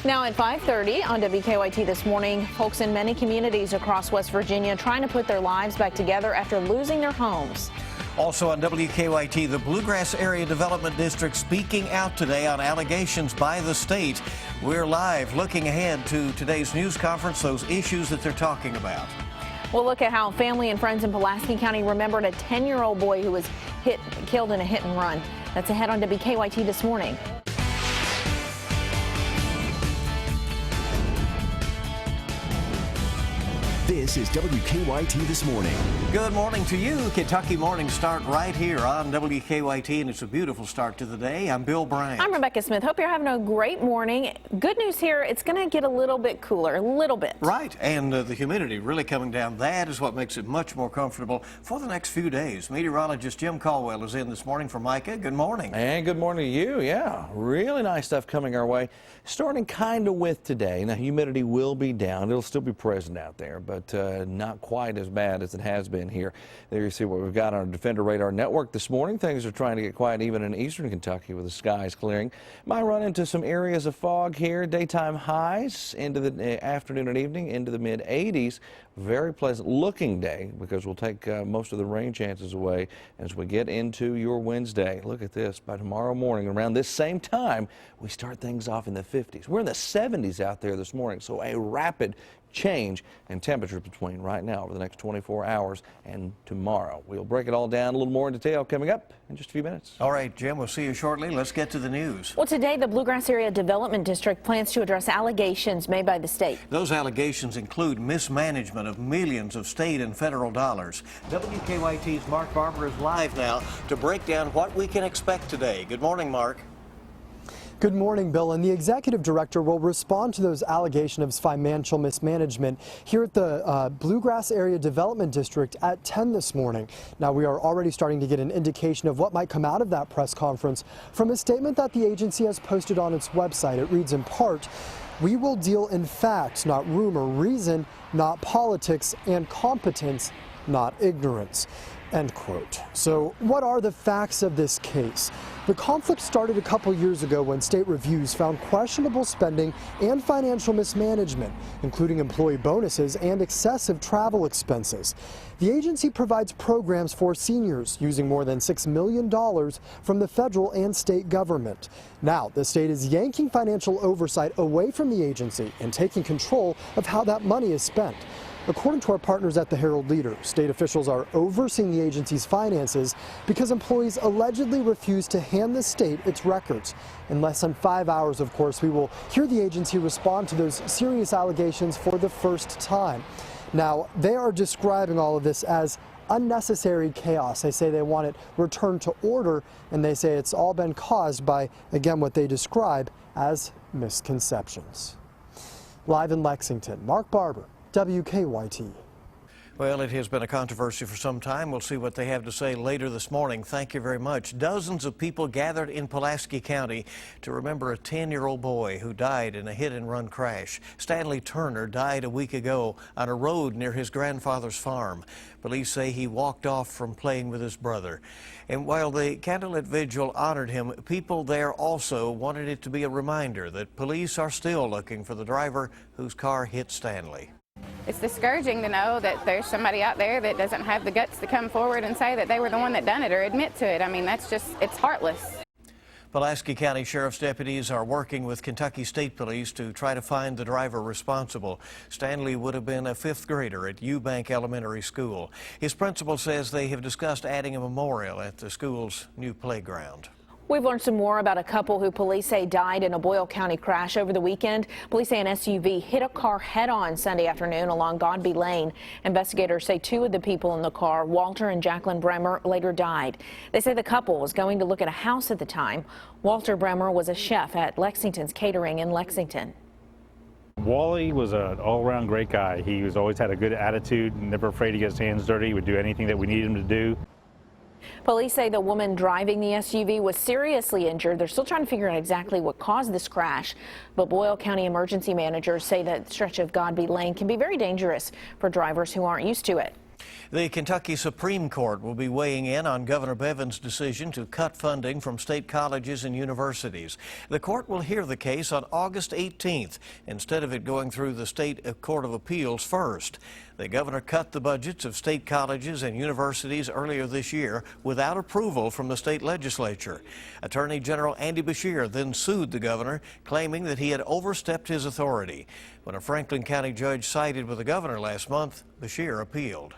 Now at 5:30 on WKYT this morning, folks in many communities across West Virginia trying to put their lives back together after losing their homes. Also on WKYT, the Bluegrass Area Development District speaking out today on allegations by the state. We're live looking ahead to today's news conference, those issues that they're talking about. We'll look at how family and friends in Pulaski County remembered a 10-year-old boy who was killed in a hit and run. That's ahead on WKYT this morning. This is WKYT This Morning. Good morning to you. Kentucky mornings start right here on WKYT, and it's a beautiful start to the day. I'm Bill Bryant. I'm Rebecca Smith. Hope you're having a great morning. Good news here, it's going to get a little bit cooler, a little bit. Right, and the humidity really coming down. That is what makes it much more comfortable for the next few days. Meteorologist Jim Caldwell is in this morning for Micah. Good morning. And good morning to you. Yeah, really nice stuff coming our way. Starting kind of with today. Now, humidity will be down. It'll still be present out there, but not quite as bad as it has been here. There you see what we've got on our Defender Radar Network this morning. Things are trying to get quiet even in eastern Kentucky with the skies clearing. Might run into some areas of fog here. Daytime highs into the afternoon and evening into the mid-80s. Very pleasant looking day because we'll take most of the rain chances away as we get into your Wednesday. Look at this. By tomorrow morning around this same time, we start things off in the 50s. We're in the 70s out there this morning, so a rapid change in temperatures between right now over the next 24 hours and tomorrow. We'll break it all down a little more in detail coming up in just a few minutes. All right, Jim, we'll see you shortly. Let's get to the news. Well, today the Bluegrass Area Development District plans to address allegations made by the state. Those allegations include mismanagement of millions of state and federal dollars. WKYT's Mark Barber is live now to break down what we can expect today. Good morning, Mark. Good morning, Bill. And the executive director will respond to those allegations of financial mismanagement here at the Bluegrass Area Development District at 10 this morning. Now, we are already starting to get an indication of what might come out of that press conference from a statement that the agency has posted on its website. It reads in part, "We will deal in facts, not rumor, reason, not politics, and competence, not ignorance." End quote. So what are the facts of this case? The conflict started a couple years ago when state reviews found questionable spending and financial mismanagement, including employee bonuses and excessive travel expenses. The agency provides programs for seniors using more than $6 million from the federal and state government. Now, the state is yanking financial oversight away from the agency and taking control of how that money is spent. According to our partners at the Herald Leader, state officials are overseeing the agency's finances because employees allegedly refuse to hand the state its records. In less than 5 hours, of course, we will hear the agency respond to those serious allegations for the first time. Now, they are describing all of this as unnecessary chaos. They say they want it returned to order, and they say it's all been caused by, again, what they describe as misconceptions. Live in Lexington, Mark Barber, WKYT. Well, it has been a controversy for some time. We'll see what they have to say later this morning. Thank you very much. Dozens of people gathered in Pulaski County to remember a 10-year-old boy who died in a hit-and-run crash. Stanley Turner died a week ago on a road near his grandfather's farm. Police say he walked off from playing with his brother. And while the candlelit vigil honored him, people there also wanted it to be a reminder that police are still looking for the driver whose car hit Stanley. It's discouraging to know that there's somebody out there that doesn't have the guts to come forward and say that they were the one that done it or admit to it. I mean, that's just, it's heartless. Pulaski County Sheriff's deputies are working with Kentucky State Police to try to find the driver responsible. Stanley would have been a fifth grader at Eubank Elementary School. His principal says they have discussed adding a memorial at the school's new playground. We've learned some more about a couple who police say died in a Boyle County crash over the weekend. Police say an SUV hit a car head-on Sunday afternoon along Godby Lane. Investigators say two of the people in the car, Walter and Jacqueline Bremer, later died. They say the couple was going to look at a house at the time. Walter Bremer was a chef at Lexington's Catering in Lexington. Wally was an all-around great guy. He was always had a good attitude, never afraid to get his hands dirty. He would do anything that we needed him to do. Police say the woman driving the SUV was seriously injured. They're still trying to figure out exactly what caused this crash. But Boyle County emergency managers say that stretch of Godby Lane can be very dangerous for drivers who aren't used to it. The Kentucky Supreme Court will be weighing in on Governor Bevin's decision to cut funding from state colleges and universities. The court will hear the case on August 18th, instead of it going through the State Court of Appeals first. The governor cut the budgets of state colleges and universities earlier this year without approval from the state legislature. Attorney General Andy Beshear then sued the governor, claiming that he had overstepped his authority. When a Franklin County judge sided with the governor last month, Beshear appealed.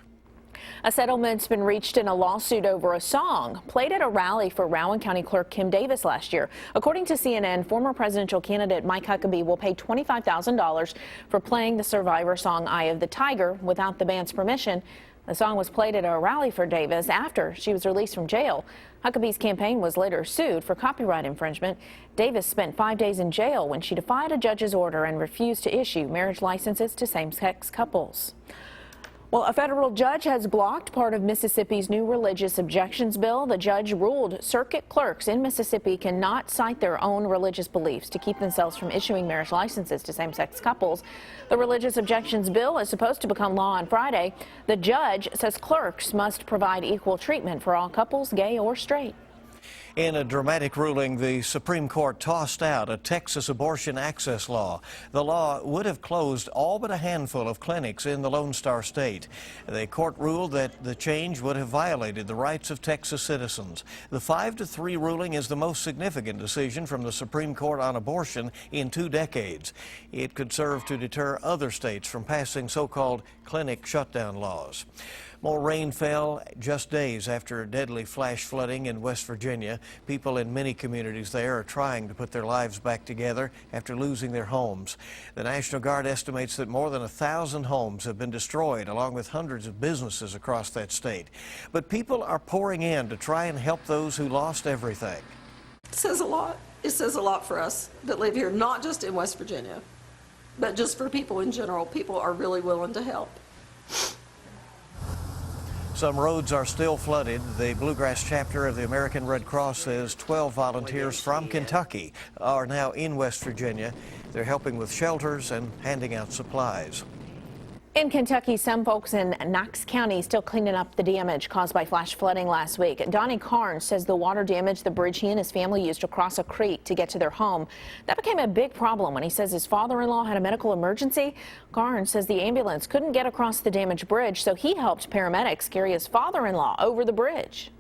A settlement's been reached in a lawsuit over a song played at a rally for Rowan County Clerk Kim Davis last year. According to CNN, former presidential candidate Mike Huckabee will pay $25,000 for playing the Survivor song Eye of the Tiger without the band's permission. The song was played at a rally for Davis after she was released from jail. Huckabee's campaign was later sued for copyright infringement. Davis spent 5 days in jail when she defied a judge's order and refused to issue marriage licenses to same-sex couples. Well, a federal judge has blocked part of Mississippi's new religious objections bill. The judge ruled circuit clerks in Mississippi cannot cite their own religious beliefs to keep themselves from issuing marriage licenses to same-sex couples. The religious objections bill is supposed to become law on Friday. The judge says clerks must provide equal treatment for all couples, gay or straight. In a dramatic ruling, the Supreme Court tossed out a Texas abortion access law. The law would have closed all but a handful of clinics in the Lone Star State. The court ruled that the change would have violated the rights of Texas citizens. The 5-3 ruling is the most significant decision from the Supreme Court on abortion in 2 decades. It could serve to deter other states from passing so-called clinic shutdown laws. More rain fell just days after deadly flash flooding in West Virginia. People in many communities there are trying to put their lives back together after losing their homes. The National Guard estimates that more than 1,000 homes have been destroyed, along with hundreds of businesses across that state. But people are pouring in to try and help those who lost everything. It says a lot. It says a lot for us that live here, not just in West Virginia, but just for people in general. People are really willing to help. Some roads are still flooded. The Bluegrass chapter of the American Red Cross says 12 volunteers from Kentucky are now in West Virginia. They're helping with shelters and handing out supplies. In Kentucky, some folks in Knox County still cleaning up the damage caused by flash flooding last week. Donnie Carnes says the water damaged the bridge he and his family used to cross a creek to get to their home. That became a big problem when he says his father-in-law had a medical emergency. Carnes says the ambulance couldn't get across the damaged bridge, so he helped paramedics carry his father-in-law over the bridge.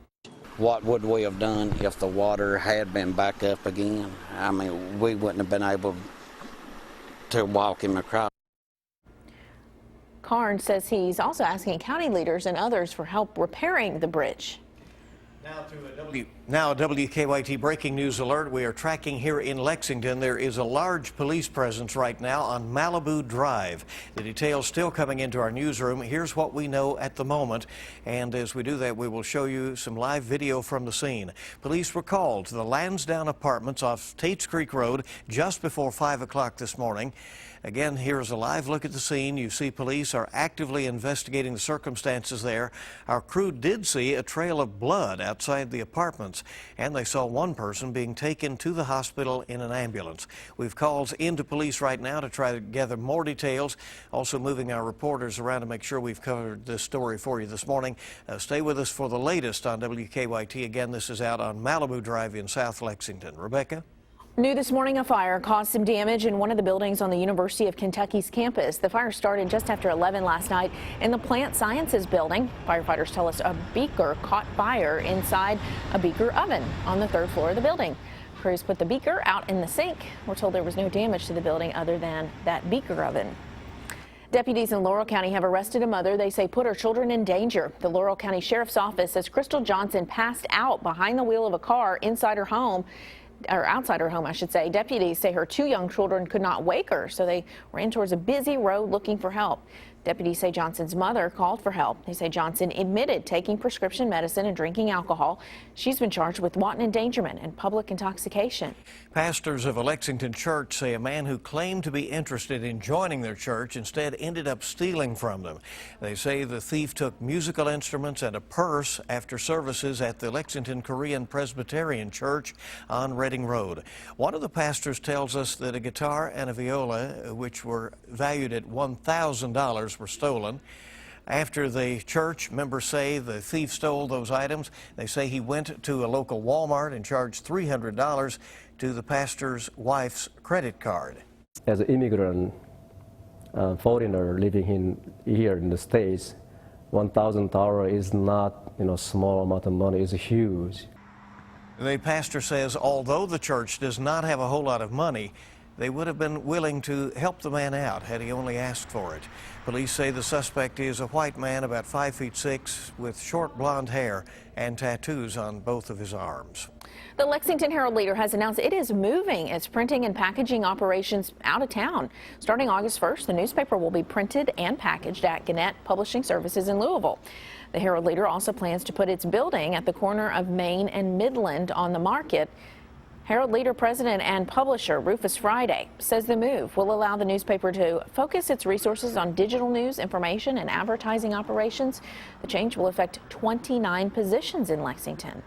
What would we have done if the water had been back up again? I mean, we wouldn't have been able to walk him across. Carnes says he's also asking county leaders and others for help repairing the bridge. Now a WKYT breaking news alert. We are tracking here in Lexington. There is a large police presence right now on Malibu Drive. The details still coming into our newsroom. Here's what we know at the moment. And as we do that, we will show you some live video from the scene. Police were called to the Lansdowne Apartments off Tates Creek Road just before 5 o'clock this morning. Again, here's a live look at the scene. You see police are actively investigating the circumstances there. Our crew did see a trail of blood outside the apartments, and they saw one person being taken to the hospital in an ambulance. We've calls into police right now to try to gather more details, also moving our reporters around to make sure we've covered this story for you this morning. Stay with us for the latest on WKYT. Again, this is out on Malibu Drive in South Lexington. Rebecca? New this morning, a fire caused some damage in one of the buildings on the University of Kentucky's campus. The fire started just after 11 last night in the Plant Sciences building. Firefighters tell us a beaker caught fire inside a beaker oven on the 3rd floor of the building. Crews put the beaker out in the sink. We're told there was no damage to the building other than that beaker oven. Deputies in Laurel County have arrested a mother they say put her children in danger. The Laurel County Sheriff's Office says Crystal Johnson passed out behind the wheel of a car inside her home. Or outside her home, I should say. Deputies say her 2 young children could not wake her, so they ran towards a busy road looking for help. Deputies say Johnson's mother called for help. They say Johnson admitted taking prescription medicine and drinking alcohol. She's been charged with wanton endangerment and public intoxication. Pastors of a Lexington church say a man who claimed to be interested in joining their church instead ended up stealing from them. They say the thief took musical instruments and a purse after services at the Lexington Korean Presbyterian Church on Reading Road. One of the pastors tells us that a guitar and a viola, which were valued at $1,000, were stolen. After the church, members say the thief stole those items. They say he went to a local Walmart and charged $300 to the pastor's wife's credit card. As an immigrant, foreigner living here in the States, $1,000 is not small amount of money, it's huge. The pastor says although the church does not have a whole lot of money, they would have been willing to help the man out had he only asked for it. Police say the suspect is a white man about 5'6" with short blonde hair and tattoos on both of his arms. The Lexington Herald-Leader has announced it is moving its printing and packaging operations out of town. Starting August 1st, the newspaper will be printed and packaged at Gannett Publishing Services in Louisville. The Herald-Leader also plans to put its building at the corner of Main and Midland on the market. Herald-Leader president and publisher Rufus Friday says the move will allow the newspaper to focus its resources on digital news, information, and advertising operations. The change will affect 29 positions in Lexington.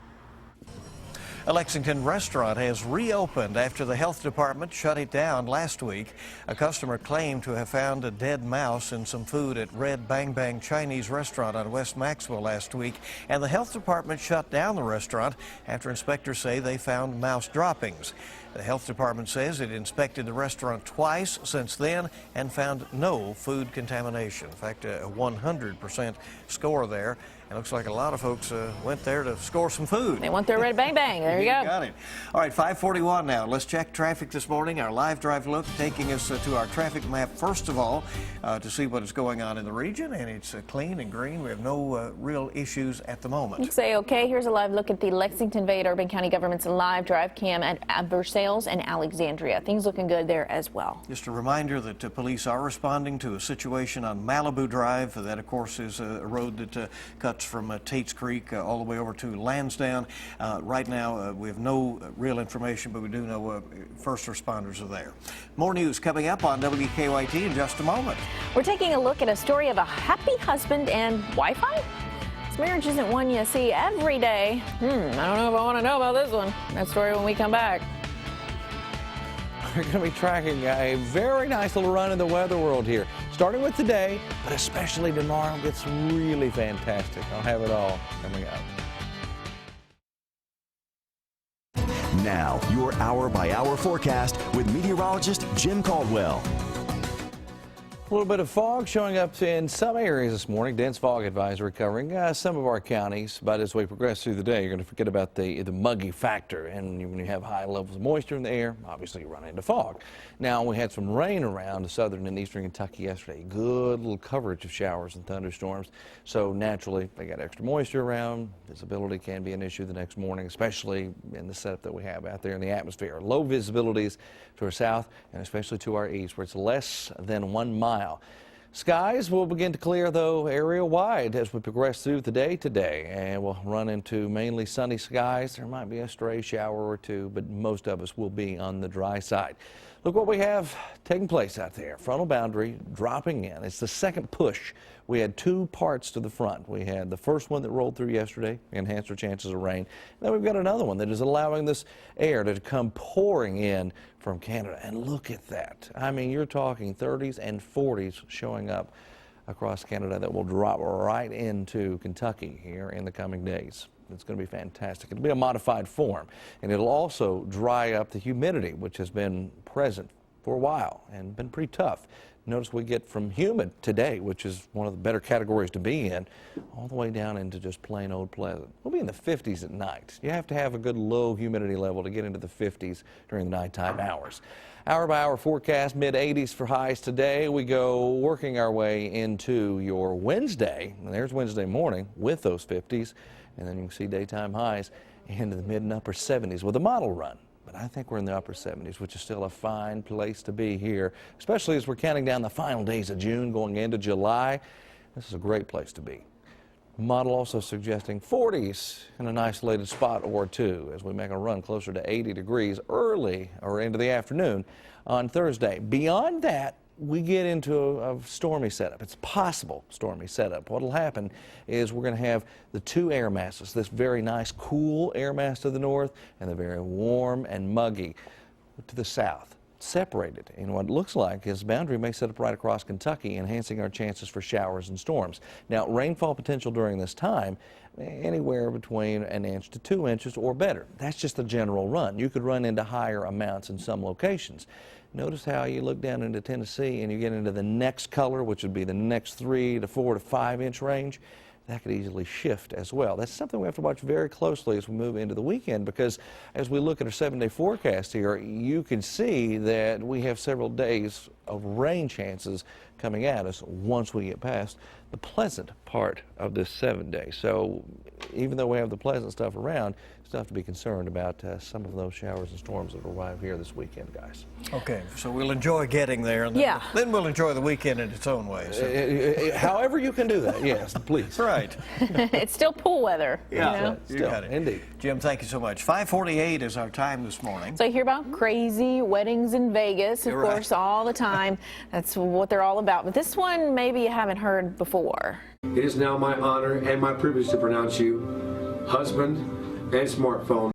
A Lexington restaurant has reopened after the health department shut it down last week. A customer claimed to have found a dead mouse in some food at Red Bang Bang Chinese restaurant on West Maxwell last week, and the health department shut down the restaurant after inspectors say they found mouse droppings. The health department says it inspected the restaurant twice since then and found no food contamination. In fact, a 100% score there. It looks like a lot of folks went there to score some food. They want their Red Bang Bang. There you go. Got it. All right, 5:41 now. Let's check traffic this morning. Our live drive look taking us to our traffic map first of all to see what is going on in the region, and it's clean and green. We have no real issues at the moment. Say okay. Here's a live look at the Lexington Vade Urban County Government's live drive cam at Versailles and Alexandria. Things looking good there as well. Just a reminder that police are responding to a situation on Malibu Drive. That, of course, is a road that cuts from Tates Creek all the way over to Lansdowne. Right now, we have no real information, but we do know first responders are there. More news coming up on WKYT in just a moment. We're taking a look at a story of a happy husband and Wi-Fi. This marriage isn't one you see every day. I don't know if I want to know about this one. That story when we come back. We're going to be tracking a very nice little run in the weather world here, starting with today, but especially tomorrow gets really fantastic. I'll have it all coming up. Now, your hour-by-hour forecast with meteorologist Jim Caldwell. A little bit of fog showing up in some areas this morning. Dense fog advisory covering some of our counties. But as we progress through the day, you're going to forget about the muggy factor. And when you have high levels of moisture in the air, obviously you run into fog. Now, we had some rain around southern and eastern Kentucky yesterday. Good little coverage of showers and thunderstorms. So naturally, they got extra moisture around. Visibility can be an issue the next morning, especially in the setup that we have out there in the atmosphere. Low visibilities to our south and especially to our east, where it's less than 1 mile. Skies will begin to clear, though, area-wide as we progress through the day today, and we'll run into mainly sunny skies. There might be a stray shower or two, but most of us will be on the dry side. Look what we have taking place out there. Frontal boundary dropping in. It's the second push. We had two parts to the front. We had the first one that rolled through yesterday, enhanced our chances of rain. Then we've got another one that is allowing this air to come pouring in from Canada. And look at that. I mean, you're talking 30s and 40s showing up across Canada that will drop right into Kentucky here in the coming days. It's going to be fantastic. It'll be a modified form, and it'll also dry up the humidity, which has been present for a while and been pretty tough. Notice we get from humid today, which is one of the better categories to be in, all the way down into just plain old pleasant. We'll be in the 50s at night. You have to have a good low humidity level to get into the 50s during the nighttime hours. Hour-by-hour forecast, mid-80s for highs today. We go working our way into your Wednesday, and there's Wednesday morning with those 50s, and then you can see daytime highs into the mid and upper 70s with a model run. But I think we're in the upper 70s, which is still a fine place to be here, especially as we're counting down the final days of June going into July. This is a great place to be. Model also suggesting 40s in an isolated spot or two as we make a run closer to 80 degrees early or into the afternoon on Thursday. Beyond that, we get into a stormy setup. It's possible stormy setup. What will happen is we're going to have the two air masses, this very nice cool air mass to the north and the very warm and muggy to the south. separated in what looks like his boundary may set up right across Kentucky, enhancing our chances for showers and storms. Now, rainfall potential during this time, anywhere between 1 inch to 2 inches or better. That's just the general run. You could run into higher amounts in some locations. Notice how you look down into Tennessee and you get into the next color, which would be the next 3 to 4 to 5 inch range. That could easily shift as well. That's something we have to watch very closely as we move into the weekend, because as we look at our 7-day forecast here, you can see that we have several days of rain chances coming at us once we get past the pleasant part of this 7 day. So even though we have the pleasant stuff around, still have to be concerned about some of those showers and storms that arrive here this weekend, guys. Okay, so we'll enjoy getting there, and then we'll enjoy the weekend in its own way. So. However you can do that, yes, please. Right. It's still pool weather. Yeah, you know? you got it. Indeed. Jim, thank you so much. 5:48 is our time this morning. So you hear about crazy weddings in Vegas, of course, all the time. That's what they're all about. But this one, maybe you haven't heard before. It is now my honor and my privilege to pronounce you husband and smartphone.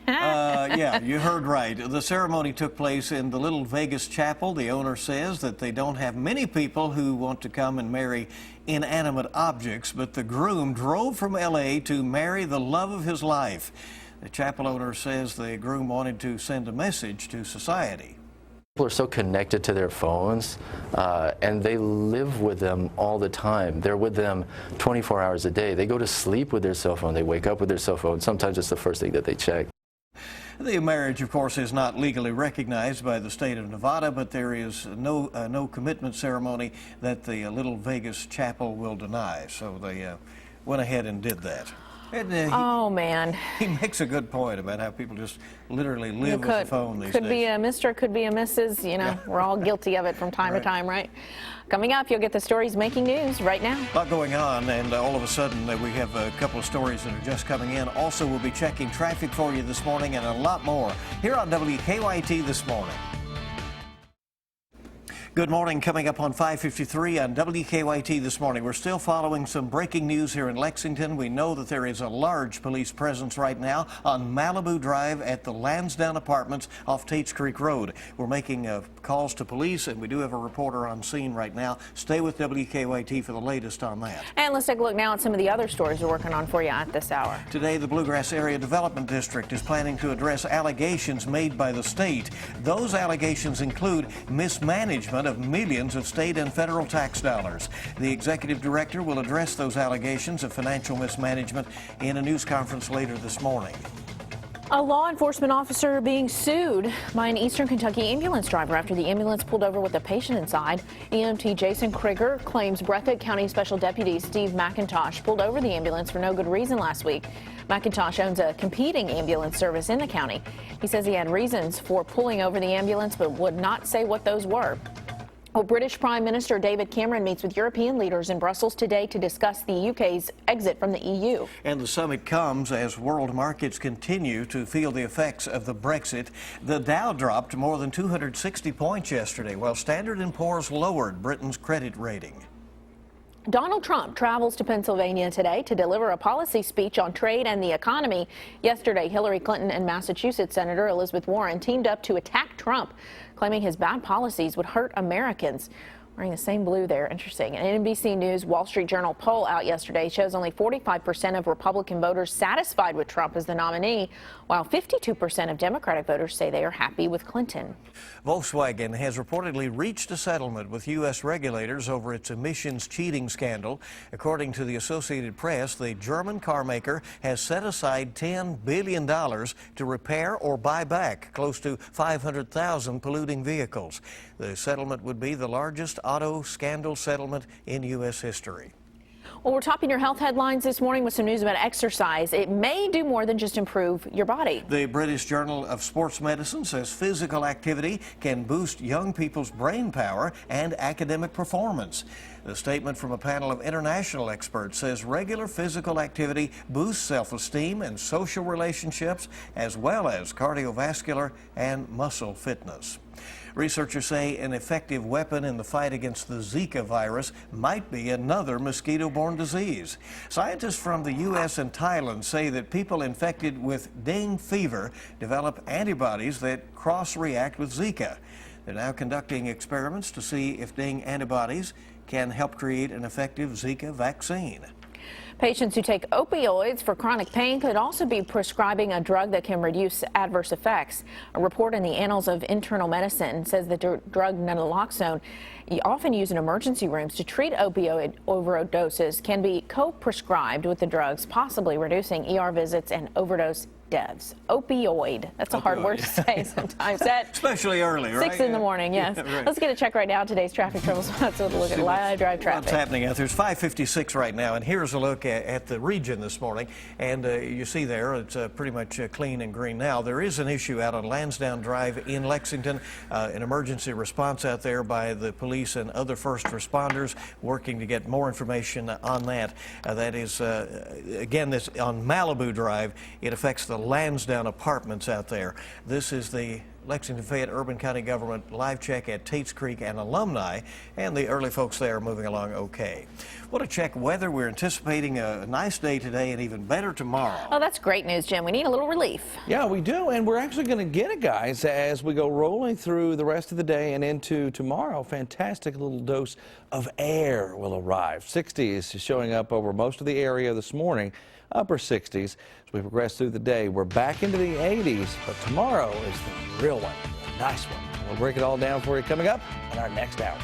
Yeah, you heard right. The ceremony took place in the Little Vegas chapel. The owner says that they don't have many people who want to come and marry inanimate objects, but the groom drove from L.A. to marry the love of his life. The chapel owner says the groom wanted to send a message to society. People are so connected to their phones, and they live with them all the time. They're with them 24 hours a day. They go to sleep with their cell phone. They wake up with their cell phone. Sometimes it's the first thing that they check. The marriage, of course, is not legally recognized by the state of Nevada, but there is no commitment ceremony that the Little Vegas chapel will deny. So they went ahead and did that. And, oh, man. He makes a good point about how people just literally live with the phone these days. Could be a Mr., could be a Mrs., you know, we're all guilty of it from time to time, right? Coming up, you'll get the stories making news right now. A lot going on, and all of a sudden we have a couple of stories that are just coming in. Also, we'll be checking traffic for you this morning and a lot more here on WKYT this morning. Good morning. Coming up on 5:53 on WKYT this morning. We're still following some breaking news here in Lexington. We know that there is a large police presence right now on Malibu Drive at the Lansdowne Apartments off Tates Creek Road. We're making calls to police, and we do have a reporter on scene right now. Stay with WKYT for the latest on that. And let's take a look now at some of the other stories we're working on for you at this hour. Today, the Bluegrass Area Development District is planning to address allegations made by the state. Those allegations include mismanagement of millions of state and federal tax dollars. The executive director will address those allegations of financial mismanagement in a news conference later this morning. A law enforcement officer being sued by an Eastern Kentucky ambulance driver after the ambulance pulled over with a patient inside. EMT Jason Krieger claims Breathitt County Special Deputy Steve McIntosh pulled over the ambulance for no good reason last week. McIntosh owns a competing ambulance service in the county. He says he had reasons for pulling over the ambulance but would not say what those were. Well, British Prime Minister David Cameron meets with European leaders in Brussels today to discuss the UK's exit from the EU. And the summit comes as world markets continue to feel the effects of the Brexit. The Dow dropped more than 260 points yesterday, while Standard & Poor's lowered Britain's credit rating. Donald Trump travels to Pennsylvania today to deliver a policy speech on trade and the economy. Yesterday, Hillary Clinton and Massachusetts Senator Elizabeth Warren teamed up to attack Trump, claiming his bad policies would hurt Americans. Wearing the same blue there. Interesting. An NBC News Wall Street Journal poll out yesterday shows only 45% of Republican voters satisfied with Trump as the nominee, while 52% of Democratic voters say they are happy with Clinton. Volkswagen has reportedly reached a settlement with U.S. regulators over its emissions cheating scandal. According to the Associated Press, the German car maker has set aside $10 billion to repair or buy back close to 500,000 polluting vehicles. The settlement would be the largest auto scandal settlement in U.S. history. Well, we're topping your health headlines this morning with some news about exercise. It may do more than just improve your body. The British Journal of Sports Medicine says physical activity can boost young people's brain power and academic performance. The statement from a panel of international experts says regular physical activity boosts self-esteem and social relationships, as well as cardiovascular and muscle fitness. Researchers say an effective weapon in the fight against the Zika virus might be another mosquito-borne disease. Scientists from the U.S. and Thailand say that people infected with dengue fever develop antibodies that cross-react with Zika. They're now conducting experiments to see if dengue antibodies can help create an effective Zika vaccine. Patients who take opioids for chronic pain could also be prescribing a drug that can reduce adverse effects. A report in the Annals of Internal Medicine says the drug naloxone, often used in emergency rooms to treat opioid overdoses, can be co-prescribed with the drugs, possibly reducing ER visits and overdose deaths. Opioid. That's a hard word to say sometimes. Especially early, right? 6 in the morning, yes. Yeah, right. Let's get a check right now. Today's traffic trouble spots with a look at live drive traffic. What's happening out there? It's 5:56 right now, and here's a look at the region this morning. And you see there, it's pretty much clean and green now. There is an issue out on Lansdowne Drive in Lexington. An emergency response out there by the police and other first responders working to get more information on that. That is, again, this on Malibu Drive. It affects the Lansdowne apartments out there. This is the Lexington Fayette Urban County Government live check at Tates Creek and alumni, and the early folks there are moving along okay. Want to check weather? We're anticipating a nice day today and even better tomorrow. Oh, that's great news, Jim. We need a little relief. Yeah, we do, and we're actually going to get it, guys, as we go rolling through the rest of the day and into tomorrow. Fantastic little dose of air will arrive. 60s showing up over most of the area this morning. Upper 60s as we progress through the day. We're back into the 80s, but tomorrow is the real one, the nice one. We'll break it all down for you coming up in our next hour.